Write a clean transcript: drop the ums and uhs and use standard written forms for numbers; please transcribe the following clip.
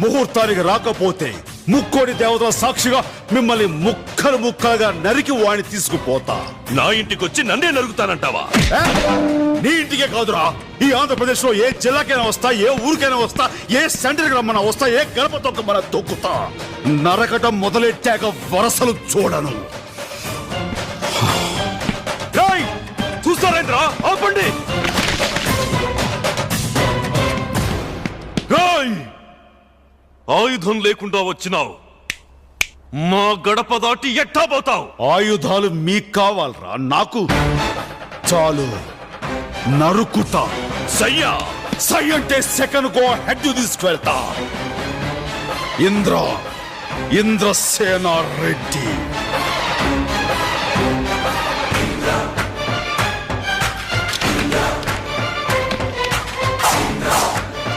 ముహూర్తానికి రాకపోతే ముక్కోడి దేవతల సాక్షిగా మిమ్మల్ని ముక్కలు ముక్కలుగా నరికి వాణ్ణి తీసుకుపోతా. నా ఇంటికొచ్చి నన్నే నరుగుతానంటావా? నీ ఇంటికే కాదురా, ఈ ఆంధ్రప్రదేశ్ లో ఏ జిల్లాకైనా వస్తా, ఏ ఊరికైనా వస్తా, ఏ సెంటర్కి రమ్మన్నా వస్తా, ఏ గడప తొక్కమన్నా తొక్కుతా. నరకటం మొదలెట్టాక వరసలు చూడను. చూస్తారేంద్రా, ఆపండి. ఆయుధం లేకుండా వచ్చినావు, మా గడప దాటి ఎట్టా పోతావు? ఆయుధాలు మీకు కావాలరా, నాకు చాలు. నరుకుతా. సయ్యా సై అంటే సెకండ్ కో హెడ్ తీసుకువెళ్తా. ఇంద్రసేన రెడ్డి.